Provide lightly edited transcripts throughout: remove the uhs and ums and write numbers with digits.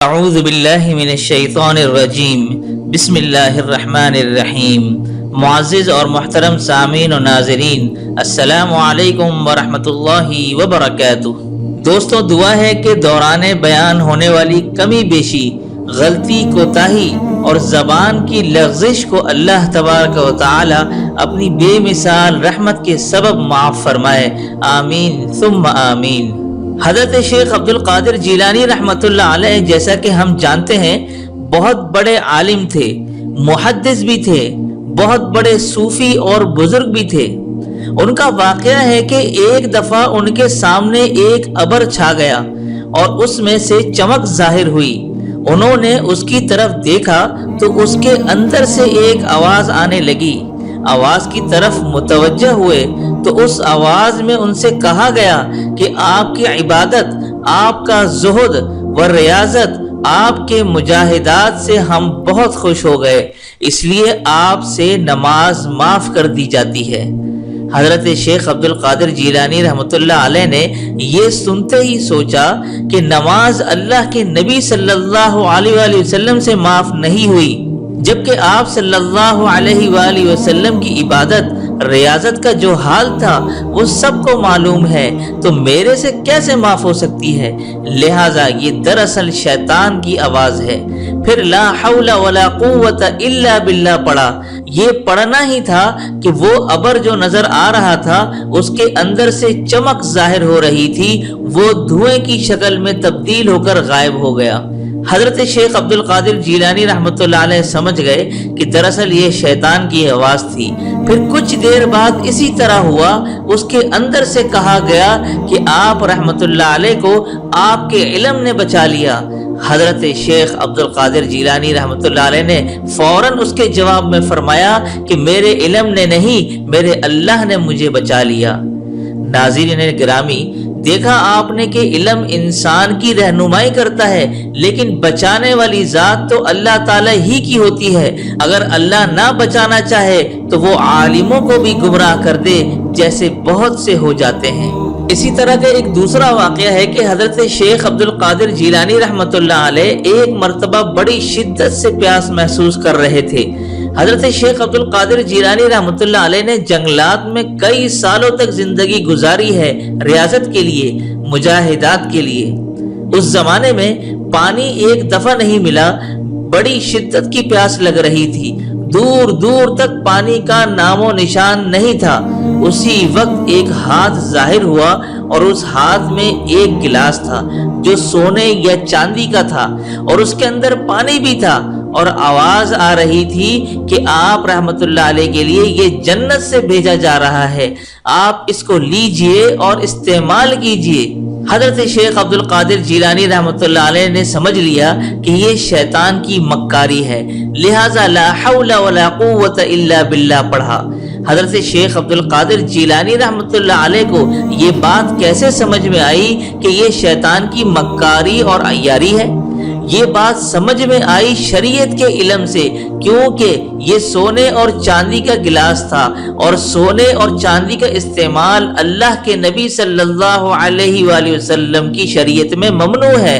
اعوذ باللہ من الشیطان الرجیم بسم اللہ الرحمن الرحیم۔ معزز اور محترم سامعین و ناظرین، السلام علیکم ورحمۃ اللہ وبرکاتہ۔ دوستو، دعا ہے کہ دوران بیان ہونے والی کمی بیشی، غلطی، کوتاہی اور زبان کی لغزش کو اللہ تبارک و تعالی اپنی بے مثال رحمت کے سبب معاف فرمائے، آمین ثم آمین۔ حضرت شیخ عبد القادر جیلانی رحمۃ اللہ علیہ، جیسا کہ ہم جانتے ہیں، بہت بڑے عالم تھے، محدث بھی تھے، بہت بڑے صوفی اور بزرگ بھی تھے۔ ان کا واقعہ ہے کہ ایک دفعہ ان کے سامنے ایک ابر چھا گیا اور اس میں سے چمک ظاہر ہوئی۔ انہوں نے اس کی طرف دیکھا تو اس کے اندر سے ایک آواز آنے لگی۔ آواز کی طرف متوجہ ہوئے تو اس آواز میں ان سے کہا گیا کہ آپ کی عبادت، آپ کا زہد و ریاضت، آپ کے مجاہدات سے ہم بہت خوش ہو گئے، اس لیے آپ سے نماز معاف کر دی جاتی ہے۔ حضرت شیخ عبد القادر جیلانی رحمۃ اللہ علیہ نے یہ سنتے ہی سوچا کہ نماز اللہ کے نبی صلی اللہ علیہ وآلہ وسلم سے معاف نہیں ہوئی، جبکہ آپ صلی اللہ علیہ وآلہ وسلم کی عبادت، ریاضت کا جو حال تھا وہ سب کو معلوم ہے، تو میرے سے کیسے معاف ہو سکتی ہے؟ لہٰذا یہ دراصل شیطان کی آواز ہے۔ پھر لا حول ولا قوت الا باللہ پڑھا۔ یہ پڑھنا ہی تھا کہ وہ ابر جو نظر آ رہا تھا اس کے اندر سے چمک ظاہر ہو رہی تھی، وہ دھوئیں کی شکل میں تبدیل ہو کر غائب ہو گیا۔ حضرت شیخ عبد القادر جیلانی رحمۃ اللہ علیہ سمجھ گئے کہ دراصل یہ شیطان کی آواز تھی۔ پھر کچھ دیر بعد اسی طرح ہوا، اس کے اندر سے کہا گیا کہ آپ رحمۃ اللہ علیہ کو آپ کے علم نے بچا لیا۔ حضرت شیخ عبد القادر جیلانی رحمۃ اللہ علیہ نے فوراً اس کے جواب میں فرمایا کہ میرے علم نے نہیں، میرے اللہ نے مجھے بچا لیا۔ ناظرین گرامی، دیکھا آپ نے کہ علم انسان کی رہنمائی کرتا ہے، لیکن بچانے والی ذات تو اللہ تعالی ہی کی ہوتی ہے۔ اگر اللہ نہ بچانا چاہے تو وہ عالموں کو بھی گمراہ کر دے، جیسے بہت سے ہو جاتے ہیں۔ اسی طرح کا ایک دوسرا واقعہ ہے کہ حضرت شیخ عبد القادر جیلانی رحمۃ اللہ علیہ ایک مرتبہ بڑی شدت سے پیاس محسوس کر رہے تھے۔ حضرت شیخ عبد القادر جیلانی رحمۃ اللہ علیہ نے جنگلات میں کئی سالوں تک زندگی گزاری ہے، ریاضت کے لیے، مجاہدات کے لیے۔ اس زمانے میں پانی ایک دفعہ نہیں ملا، بڑی شدت کی پیاس لگ رہی تھی، دور دور تک پانی کا نام و نشان نہیں تھا۔ اسی وقت ایک ہاتھ ظاہر ہوا اور اس ہاتھ میں ایک گلاس تھا جو سونے یا چاندی کا تھا، اور اس کے اندر پانی بھی تھا، اور آواز آ رہی تھی کہ آپ رحمت اللہ علیہ کے لیے یہ جنت سے بھیجا جا رہا ہے، آپ اس کو لیجئے اور استعمال کیجئے۔ حضرت شیخ عبد القادر جیلانی رحمۃ اللہ علیہ نے سمجھ لیا کہ یہ شیطان کی مکاری ہے، لہٰذا لا حول ولا قوت الا باللہ پڑھا۔ حضرت شیخ عبد القادر جیلانی رحمۃ اللہ علیہ کو یہ بات کیسے سمجھ میں آئی کہ یہ شیطان کی مکاری اور عیاری ہے؟ یہ بات سمجھ میں آئی شریعت کے علم سے، کیونکہ یہ سونے اور چاندی کا گلاس تھا، اور سونے اور چاندی کا استعمال اللہ کے نبی صلی اللہ علیہ وآلہ وسلم کی شریعت میں ممنوع ہے،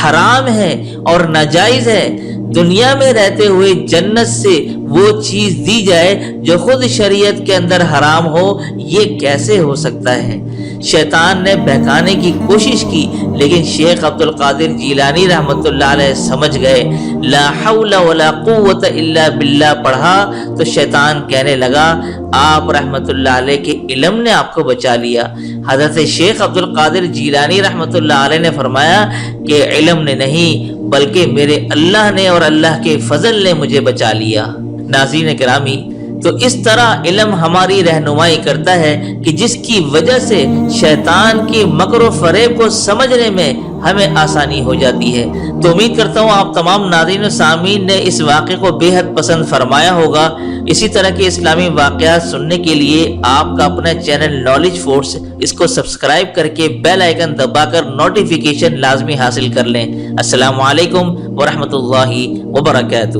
حرام ہے اور ناجائز ہے۔ دنیا میں رہتے ہوئے جنت سے وہ چیز دی جائے جو خود شریعت کے اندر حرام ہو، یہ کیسے ہو سکتا ہے؟ شیطان نے بہکانے کی کوشش کی، لیکن شیخ عبد القادر جیلانی رحمۃ اللہ علیہ سمجھ گئے۔ لا حول ولا قوت الا باللہ پڑھا تو شیطان کہنے لگا آپ رحمۃ اللہ علیہ کے علم نے آپ کو بچا لیا۔ حضرت شیخ عبد القادر جیلانی رحمۃ اللہ علیہ نے فرمایا کہ علم نے نہیں، بلکہ میرے اللہ نے اور اللہ کے فضل نے مجھے بچا لیا۔ ناظرین کرامی، تو اس طرح علم ہماری رہنمائی کرتا ہے کہ جس کی وجہ سے شیطان کی مکر و فریب کو سمجھنے میں ہمیں آسانی ہو جاتی ہے۔ تو امید کرتا ہوں آپ تمام ناظرین و سامعین نے اس واقعے کو بے حد پسند فرمایا ہوگا۔ اسی طرح کے اسلامی واقعات سننے کے لیے آپ کا اپنا چینل نالج فورس، اس کو سبسکرائب کر کے بیل آئیکن دبا کر نوٹیفیکیشن لازمی حاصل کر لیں۔ السلام علیکم ورحمۃ اللہ وبرکاتہ۔